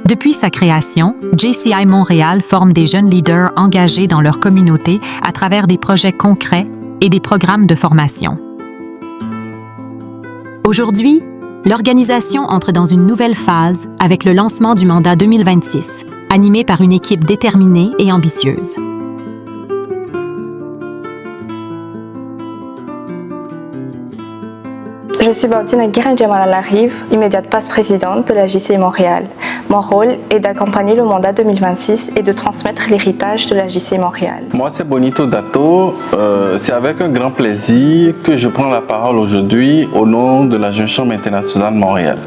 Depuis sa création, JCI Montréal forme des jeunes leaders engagés dans leur communauté à travers des projets concrets et des programmes de formation. Aujourd'hui, l'organisation entre dans une nouvelle phase avec le lancement du mandat 2026, animé par une équipe déterminée et ambitieuse. Je suis Bautine Guérin-Djamal-Alarive, immédiate vice-présidente de la JCI Montréal. Mon rôle est d'accompagner le mandat 2026 et de transmettre l'héritage de la JCI Montréal. Moi, c'est Bonito Dato. C'est avec un grand plaisir que je prends la parole aujourd'hui au nom de la Jeune Chambre internationale Montréal,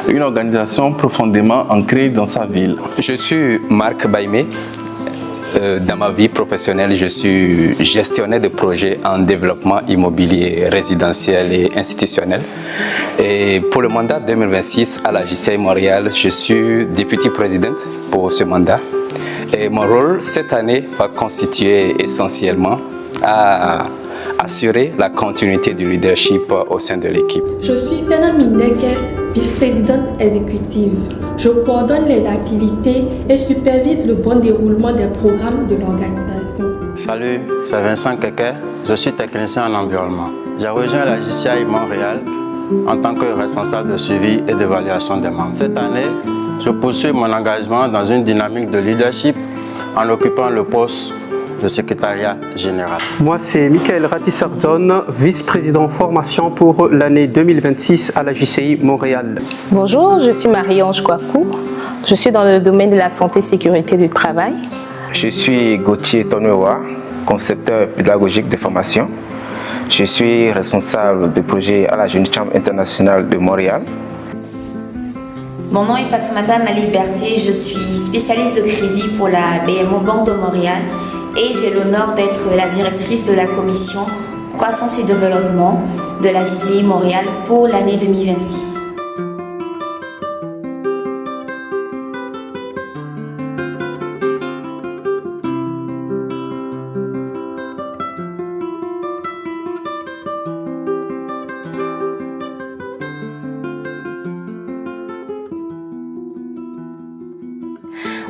une organisation profondément ancrée dans sa ville. Je suis Marc Baïmé. Dans ma vie professionnelle, je suis gestionnaire de projets en développement immobilier résidentiel et institutionnel. Et pour le mandat 2026 à la JCI Montréal, je suis député présidente pour ce mandat. Et mon rôle cette année va constituer essentiellement à assurer la continuité du leadership au sein de l'équipe. Je suis Fena Mindeke, vice-présidente exécutive. Je coordonne les activités et supervise le bon déroulement des programmes de l'organisation. Salut, c'est Vincent Keke, je suis technicien en environnement. J'ai rejoint la JCI Montréal en tant que responsable de suivi et d'évaluation des membres. Cette année, je poursuis mon engagement dans une dynamique de leadership en occupant le poste de secrétariat général. Moi, c'est Michael Ratissarzon, vice-président formation pour l'année 2026 à la JCI Montréal. Bonjour, je suis Marie-Ange Kouakou. Je suis dans le domaine de la santé et sécurité du travail. Je suis Gauthier Tonowa, concepteur pédagogique de formation. Je suis responsable de projet à la Jeune Chambre internationale de Montréal. Mon nom est Fatoumata Maliberté, je suis spécialiste de crédit pour la BMO Banque de Montréal et j'ai l'honneur d'être la directrice de la commission Croissance et Développement de la JCI Montréal pour l'année 2026.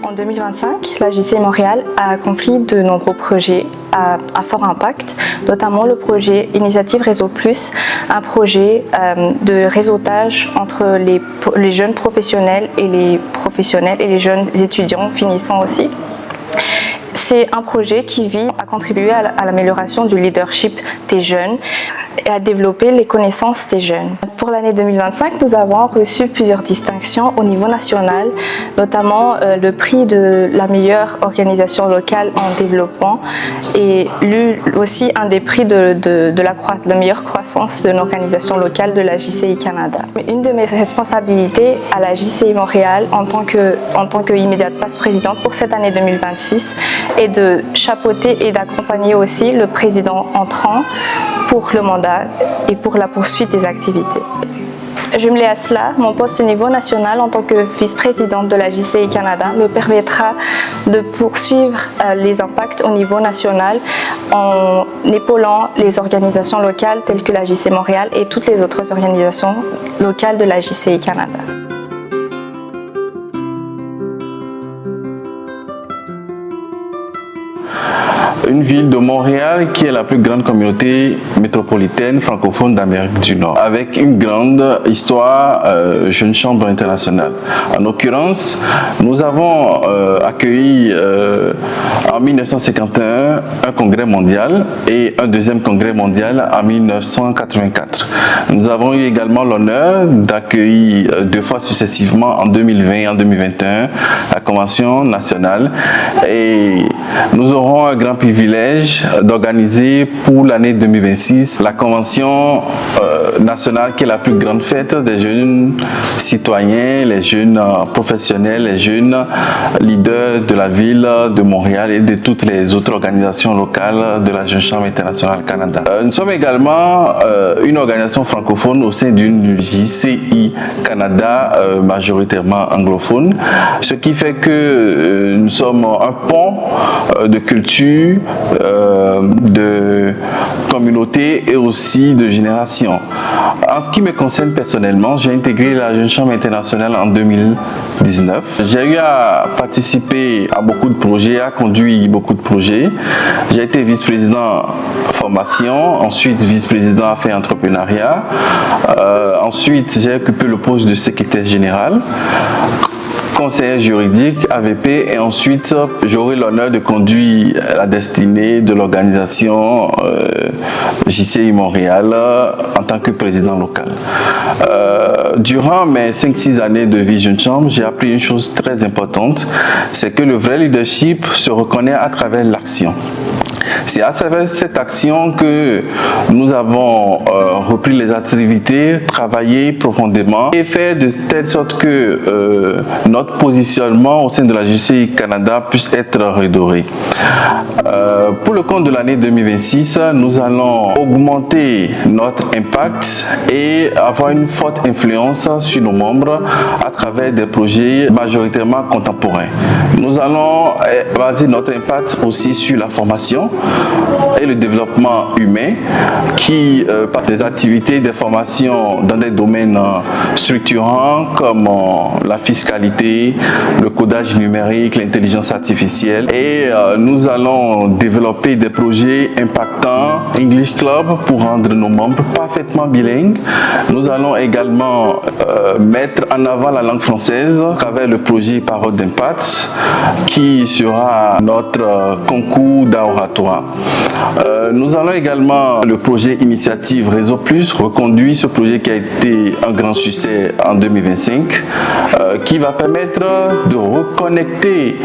En 2025, la JCI Montréal a accompli de nombreux projets à fort impact, notamment le projet Initiative Réseau Plus, un projet de réseautage entre les jeunes professionnels et les jeunes étudiants finissant aussi. C'est un projet qui vise à contribuer à l'amélioration du leadership des jeunes et à développer les connaissances des jeunes. Pour l'année 2025, nous avons reçu plusieurs distinctions au niveau national, notamment le prix de la meilleure organisation locale en développement et aussi un des prix de la meilleure croissance d'une organisation locale de la JCI Canada. Une de mes responsabilités à la JCI Montréal en tant qu'immédiate vice-présidente pour cette année 2026 est de chapeauter et d'accompagner aussi le président entrant pour le mandat et pour la poursuite des activités. Jumelé à cela, mon poste au niveau national en tant que vice-présidente de la JCI Canada me permettra de poursuivre les impacts au niveau national en épaulant les organisations locales telles que la JCI Montréal et toutes les autres organisations locales de la JCI Canada. Une ville de Montréal qui est la plus grande communauté métropolitaine francophone d'Amérique du Nord, avec une grande histoire Jeune Chambre internationale. En l'occurrence, nous avons accueilli en 1951 un congrès mondial et un deuxième congrès mondial en 1984. Nous avons eu également l'honneur d'accueillir 2 fois successivement en 2020 et en 2021 la Convention nationale et nous aurons un grand privilège d'organiser pour l'année 2026 la Convention nationale qui est la plus grande fête des jeunes citoyens, les jeunes professionnels, les jeunes leaders de la ville de Montréal et de toutes les autres organisations locales de la Jeune Chambre internationale Canada. Nous sommes également une organisation francophone au sein d'une JCI Canada majoritairement anglophone, ce qui fait que nous sommes un pont de culture de communauté et aussi de génération. En ce qui me concerne personnellement, j'ai intégré la Jeune Chambre internationale en 2019. J'ai eu à participer à beaucoup de projets, à conduire beaucoup de projets. J'ai été vice-président formation, ensuite vice-président affaires et entrepreneuriat. Ensuite, j'ai occupé le poste de secrétaire général, conseiller juridique, AVP, et ensuite j'aurai l'honneur de conduire la destinée de l'organisation JCI Montréal en tant que président local. Durant mes 5-6 années de vie Jeune Chambre, j'ai appris une chose très importante, c'est que le vrai leadership se reconnaît à travers l'action. C'est à travers cette action que nous avons repris les activités, travaillé profondément et fait de telle sorte que notre positionnement au sein de la JCI Canada puisse être redoré. Pour le compte de l'année 2026, nous allons augmenter notre impact et avoir une forte influence sur nos membres à travers des projets majoritairement contemporains. Nous allons baser notre impact aussi sur la formation et le développement humain qui, par des activités, des formations dans des domaines structurants comme la fiscalité, le codage numérique, l'intelligence artificielle. Et nous allons développer des projets impactants, English Club, pour rendre nos membres parfaitement bilingues. Nous allons également mettre en avant la langue française à travers le projet Parole d'impact qui sera notre concours d'oratoire. Nous allons également le projet Initiative Réseau Plus, reconduire ce projet qui a été un grand succès en 2025, qui va permettre de reconnecter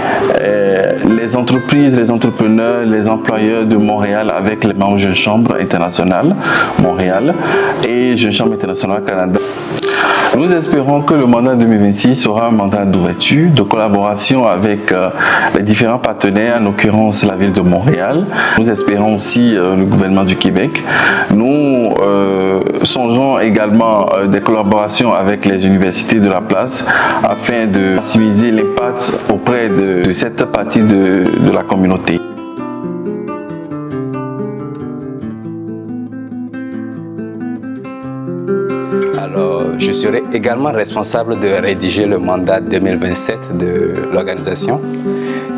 les entreprises, les entrepreneurs, les employeurs de Montréal avec les membres Jeune Chambre internationale Montréal et Jeune Chambre internationale Canada. Nous espérons que le mandat 2026 sera un mandat d'ouverture, de collaboration avec les différents partenaires, en l'occurrence la ville de Montréal. Nous espérons aussi le gouvernement du Québec. Nous songeons également des collaborations avec les universités de la place afin de maximiser l'impact auprès de cette partie de la communauté. Alors, je serai également responsable de rédiger le mandat 2027 de l'organisation.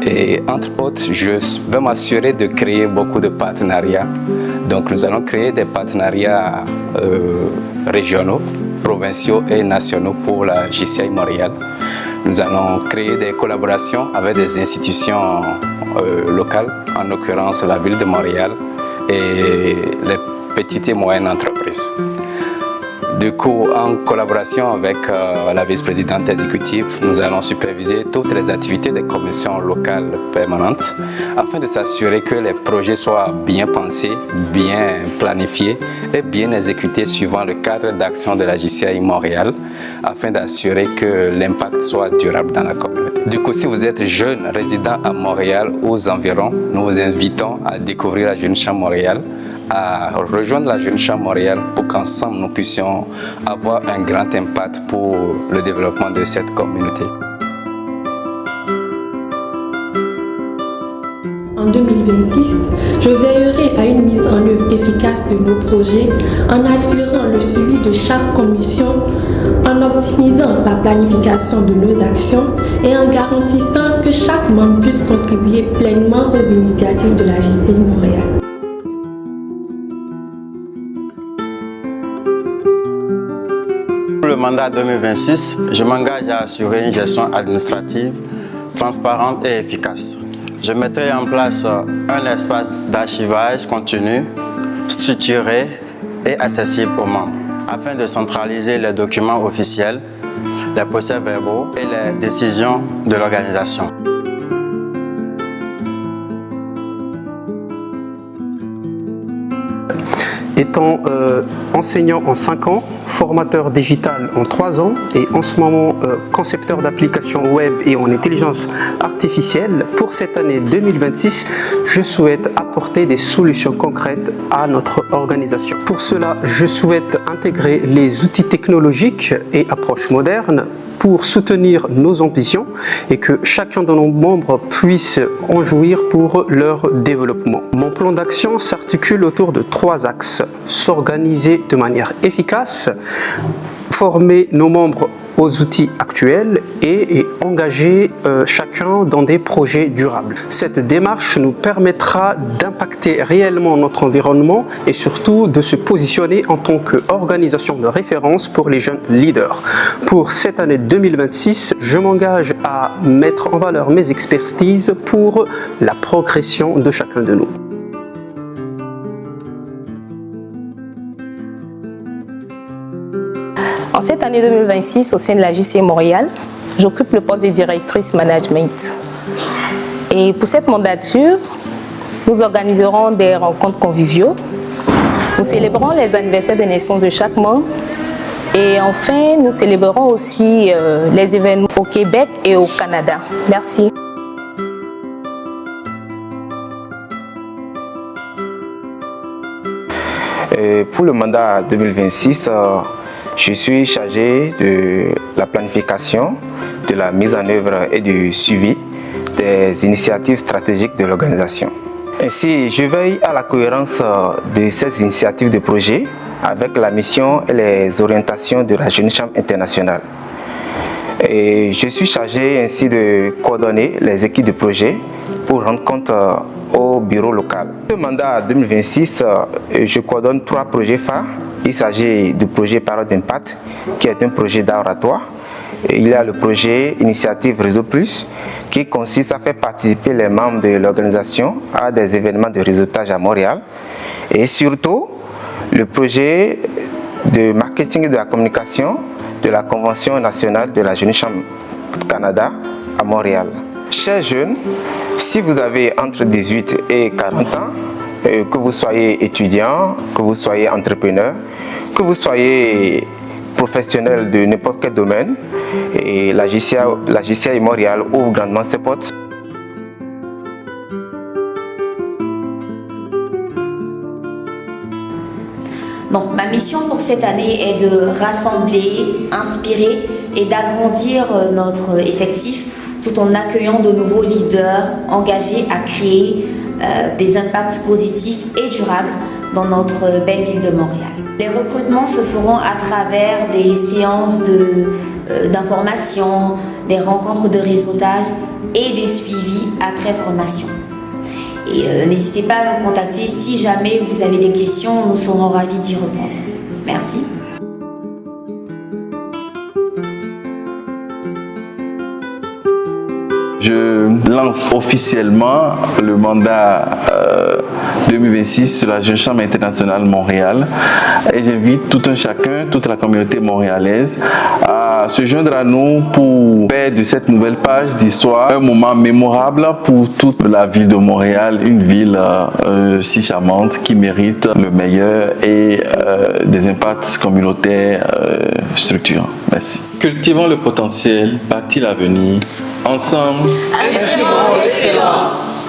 Et entre autres, je vais m'assurer de créer beaucoup de partenariats. Donc, nous allons créer des partenariats régionaux, provinciaux et nationaux pour la JCI Montréal. Nous allons créer des collaborations avec des institutions locales, en l'occurrence la ville de Montréal et les petites et moyennes entreprises. Du coup, en collaboration avec la vice-présidente exécutive, nous allons superviser toutes les activités des commissions locales permanentes afin de s'assurer que les projets soient bien pensés, bien planifiés et bien exécutés suivant le cadre d'action de la JCI Montréal afin d'assurer que l'impact soit durable dans la communauté. Du coup, si vous êtes jeune résident à Montréal ou aux environs, nous vous invitons à découvrir la Jeune Chambre Montréal, à rejoindre la Jeune Chambre Montréal pour qu'ensemble nous puissions avoir un grand impact pour le développement de cette communauté. En 2026, je veillerai à une mise en œuvre efficace de nos projets en assurant le suivi de chaque commission, en optimisant la planification de nos actions et en garantissant que chaque membre puisse contribuer pleinement aux initiatives de la JCI Montréal. Pour le mandat 2026, je m'engage à assurer une gestion administrative transparente et efficace. Je mettrai en place un espace d'archivage continu, structuré et accessible aux membres, afin de centraliser les documents officiels, les procès-verbaux et les décisions de l'organisation. Étant enseignant en 5 ans, formateur digital en 3 ans et en ce moment concepteur d'applications web et en intelligence artificielle, pour cette année 2026, je souhaite apporter des solutions concrètes à notre organisation. Pour cela, je souhaite intégrer les outils technologiques et approches modernes pour soutenir nos ambitions et que chacun de nos membres puisse en jouir pour leur développement. Mon plan d'action s'articule autour de 3 axes. S'organiser de manière efficace, former nos membres aux outils actuels et engager chacun dans des projets durables. Cette démarche nous permettra d'impacter réellement notre environnement et surtout de se positionner en tant qu'organisation de référence pour les jeunes leaders. Pour cette année 2026, je m'engage à mettre en valeur mes expertises pour la progression de chacun de nous. En cette année 2026, au sein de la JCI Montréal, j'occupe le poste de directrice management. Et pour cette mandature, nous organiserons des rencontres conviviaux. Nous célébrons les anniversaires de naissance de chaque membre. Et enfin, nous célébrerons aussi les événements au Québec et au Canada. Merci. Pour le mandat 2026, je suis chargé de la planification, de la mise en œuvre et du suivi des initiatives stratégiques de l'organisation. Ainsi, je veille à la cohérence de ces initiatives de projet avec la mission et les orientations de la Jeune Chambre internationale. Et je suis chargé ainsi de coordonner les équipes de projet pour rendre compte au bureau local. Le mandat 2026, je coordonne 3 projets phares. Il s'agit du projet Parole d'impact, qui est un projet d'oratoire. Il y a le projet Initiative Réseau Plus, qui consiste à faire participer les membres de l'organisation à des événements de réseautage à Montréal. Et surtout, le projet de marketing et de la communication de la Convention nationale de la Jeune Chambre Canada à Montréal. Chers jeunes, si vous avez entre 18 et 40 ans, que vous soyez étudiant, que vous soyez entrepreneur, que vous soyez professionnel de n'importe quel domaine, et la JCI Montréal ouvre grandement ses portes. Donc, ma mission pour cette année est de rassembler, inspirer et d'agrandir notre effectif tout en accueillant de nouveaux leaders engagés à créer des impacts positifs et durables dans notre belle ville de Montréal. Les recrutements se feront à travers des séances d'information, des rencontres de réseautage et des suivis après formation. Et n'hésitez pas à nous contacter si jamais vous avez des questions, nous serons ravis d'y répondre. Merci. Je lance officiellement le mandat 2026 de la Jeune Chambre internationale Montréal et j'invite tout un chacun, toute la communauté montréalaise à se joindre à nous pour faire de cette nouvelle page d'histoire un moment mémorable pour toute la ville de Montréal, une ville si charmante qui mérite le meilleur et des impacts communautaires structurants. Merci. Cultivons le potentiel, bâtis l'avenir. Ensemble, Inspirons l'excellence.